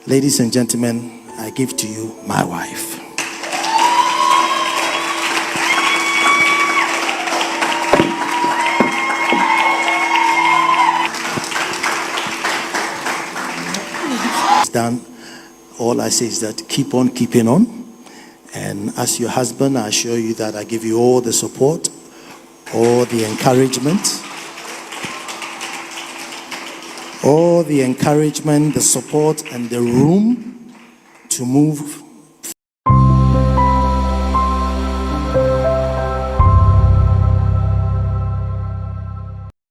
Ladies and gentlemen, I give to you my wife. It's done. All I say is that keep on keeping on. And as your husband, I assure you that I give you all the support, all the encouragement, the support, and the room to move.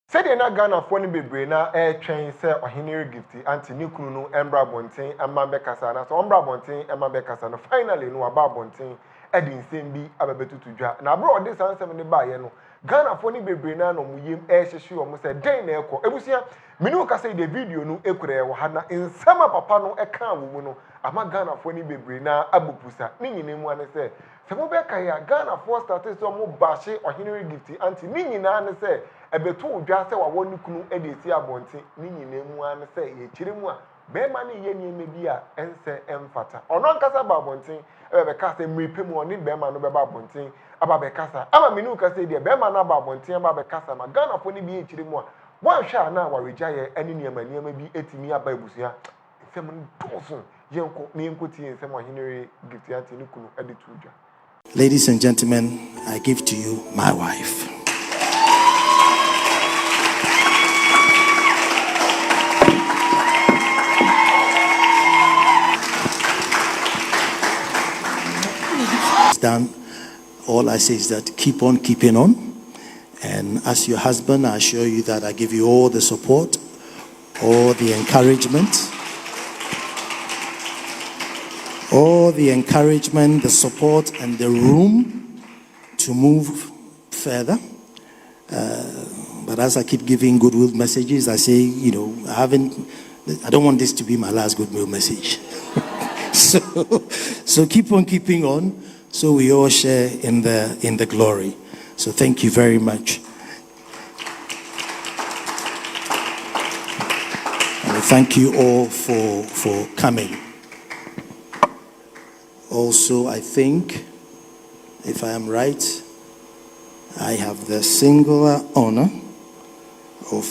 Said na Ghana for ni bebre na train say ohenere Gifty anti ni kunu no embra bonten ema bekasa na so ombra bonten ema bekasa no finally no aba bonten e di nsem bi abebetutu dwa na bro odi sansem ne ba ye no Ghana for ni bebre na no muyem hyehye o mo say den na ekọ ebusia menu ka say the video no ekure wo ha na nsema papa no eka wo mu no ama Ghana for ni bebre na abupusa ni nyine mu ane say se mo be ka ya Ghana for statistics o mo baahye ohenere Gifty anti ni nyina ne say ebeto odwa se wa wonu kunu edesi abonte ni nyina mu an se ye kire mu a be ma ne ye nieme bi a ense emfata ono nkasa ba abonte ebe ka se mripe mu oni be ma no be ba abonte aba be kasa ama menu ka se de be ma na ba abonte aba be kasa ma Ghana fo ni bi ye kire mu a wan hwa na wa reja ye eni niema bi etimi aba ebusia nsem ntoso yenko ni yenko tie nsem ohenere Gifty anti ni kunu editu odwa. Ladies and gentlemen, I give to you my wife. Done. All I say is that keep on keeping on. And as your husband, I assure you that I give you all the support, all the encouragement, the support, and the room to move further. But as I keep giving goodwill messages, I say, I don't want this to be my last goodwill message. So keep on keeping on, so we all share in the glory. So thank you very much. And thank you all for coming. Also, I think, if I am right, I have the singular honor of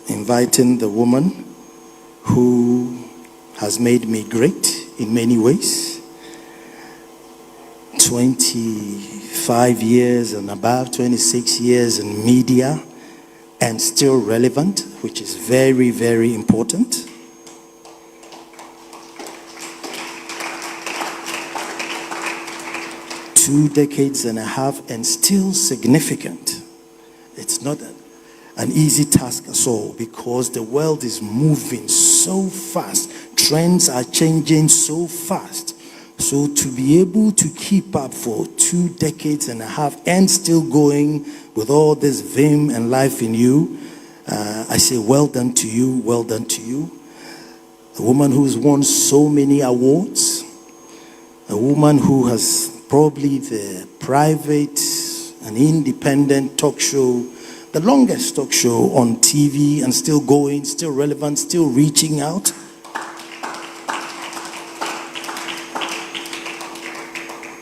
inviting the woman who has made me great in many ways. 25 years and above, 26 years in media, and still relevant, which is very, very important. Two decades and a half and still significant. It's not an easy task at all, because the world is moving so fast. Trends are changing so fast. So to be able to keep up for 2 decades and a half and still going with all this vim and life in you, I say well done to you, well done to you. A woman who's won so many awards, a woman who has probably the private and independent talk show, the longest talk show on TV, and still going, still relevant, still reaching out.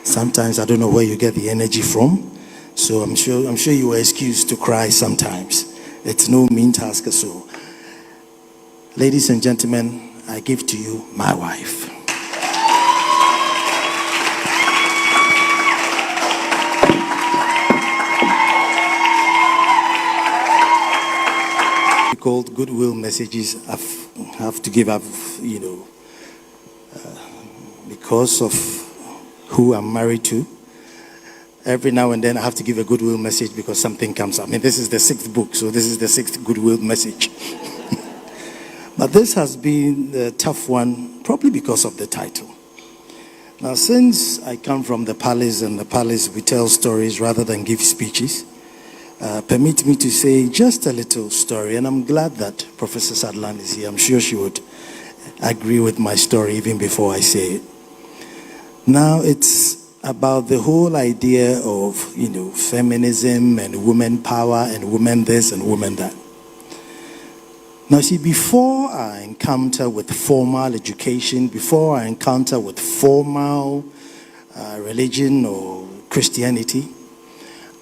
Sometimes I don't know where you get the energy from, so I'm sure you are excused to cry sometimes. It's no mean task at all. Ladies and gentlemen, I give to you my wife. Called goodwill messages. I have to give up, because of who I'm married to. Every now and then I have to give a goodwill message because something comes up. I mean, this is the 6th book, so this is the 6th goodwill message. But this has been a tough one, probably because of the title. Now, since I come from the palace, and the palace we tell stories rather than give speeches, permit me to say just a little story, and I'm glad that Professor Sadlan is here. I'm sure she would agree with my story even before I say it. Now, it's about the whole idea of, feminism and women power and women this and women that. Now, see, before I encounter with formal education, before I encounter with formal religion or Christianity,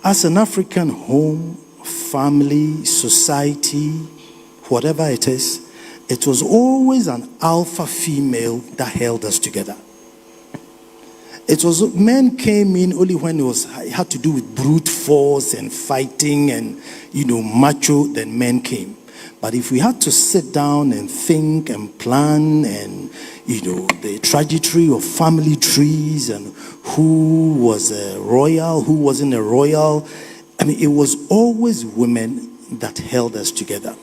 as an African home, family, society, whatever it is, it was always an alpha female that held us together. It was men came in only when it had to do with brute force and fighting and macho, then men came. But if we had to sit down and think and plan and the trajectory of family trees and who was a royal, who wasn't a royal, I mean, it was always women that held us together.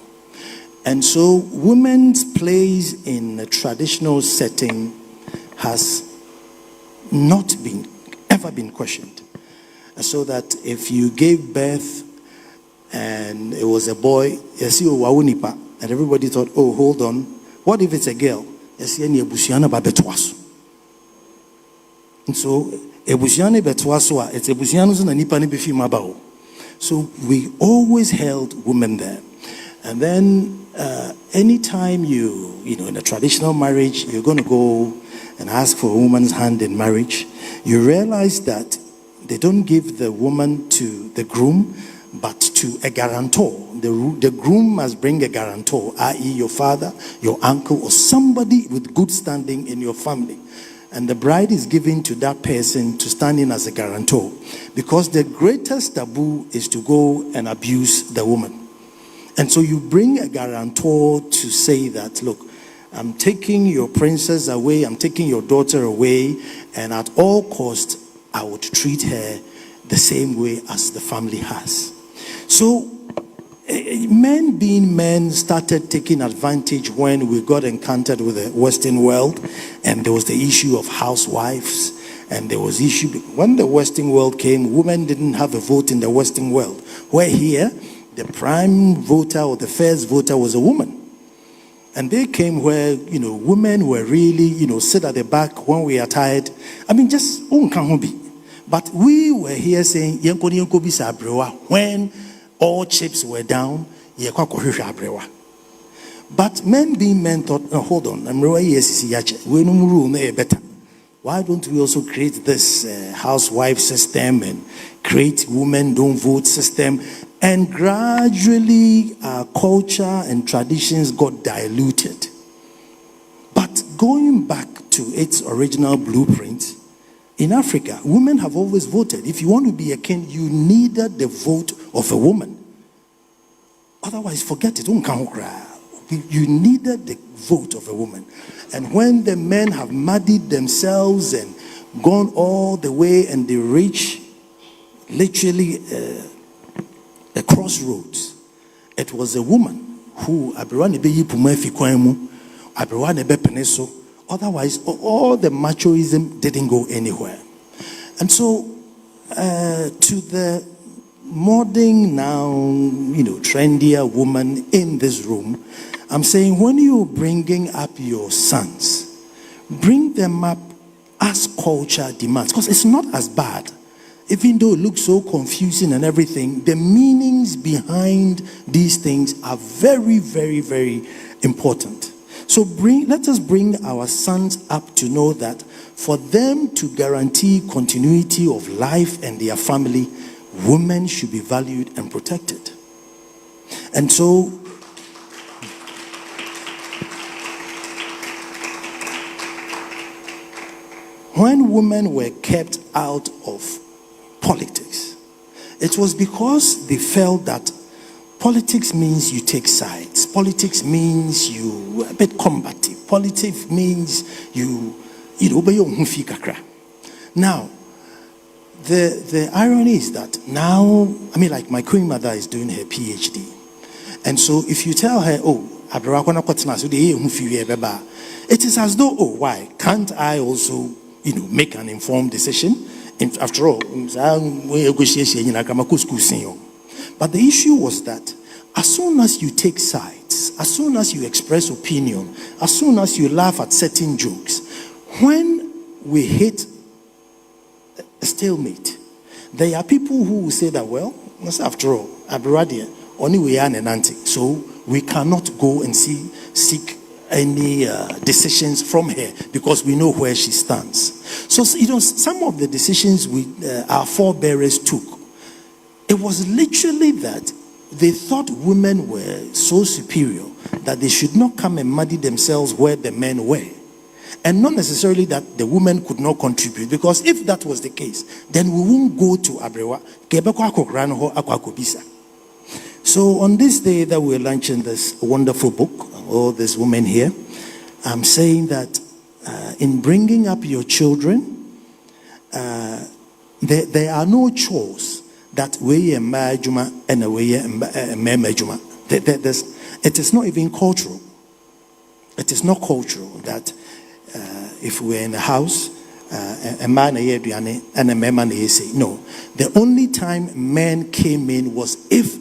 And so women's place in a traditional setting has not ever been questioned. And so that if you gave birth and it was a boy, and everybody thought, oh, hold on, what if it's a girl? And so so we always held women there. And then anytime you in a traditional marriage, you're going to go and ask for a woman's hand in marriage, you realize that they don't give the woman to the groom, but to a guarantor. The groom must bring a guarantor, i.e. your father, your uncle, or somebody with good standing in your family. And the bride is given to that person to stand in as a guarantor. Because the greatest taboo is to go and abuse the woman. And so you bring a guarantor to say that, look, I'm taking your princess away, I'm taking your daughter away, and at all costs, I would treat her the same way as the family has. So, men being men started taking advantage when we got encountered with the Western world, and there was the issue of housewives, and there was issue, when the Western world came, women didn't have a vote in the Western world. Where here, the prime voter or the first voter was a woman. And they came where, women were really, sit at the back when we are tired. I mean, just, but we were here saying, when all chips were down, but men being men thought, no, hold on, why don't we also create this housewife system and create women don't vote system? And gradually our culture and traditions got diluted. But going back to its original blueprint, in Africa, women have always voted. If you want to be a king, you needed the vote of a woman. Otherwise, forget it. You needed the vote of a woman. And when the men have muddied themselves and gone all the way and they reach literally a crossroads, it was a woman who otherwise all the machoism didn't go anywhere. And so to the modern now trendier woman in this room, I'm saying, when you're bringing up your sons, bring them up as culture demands, because it's not as bad. Even though it looks so confusing and everything, the meanings behind these things are very, very, very important. So let us bring our sons up to know that for them to guarantee continuity of life and their family, women should be valued and protected. And so when women were kept out of politics, it was because they felt that politics means you take sides. Politics means you a bit combative. Politics means you obey your hufi kakra. Now, the irony is that now, like my queen mother is doing her PhD. And so if you tell her, it is as though, why? Can't I also, make an informed decision? After all, but the issue was that as soon as you take sides, as soon as you express opinion, as soon as you laugh at certain jokes, when we hit a stalemate, there are people who will say that, well, after all, only we are an auntie. So we cannot go and seek any decisions from her because we know where she stands. So, some of the decisions our forebearers took, it was literally that they thought women were so superior that they should not come and muddy themselves where the men were. And not necessarily that the women could not contribute, because if that was the case, then we won't go to Abrewa. So on this day that we're launching this wonderful book, all these women here, I'm saying that in bringing up your children, there are no chores that we majuma and a way majuma. It is not even cultural. It is not cultural that if we're in a house, a man and a man say no. The only time men came in was if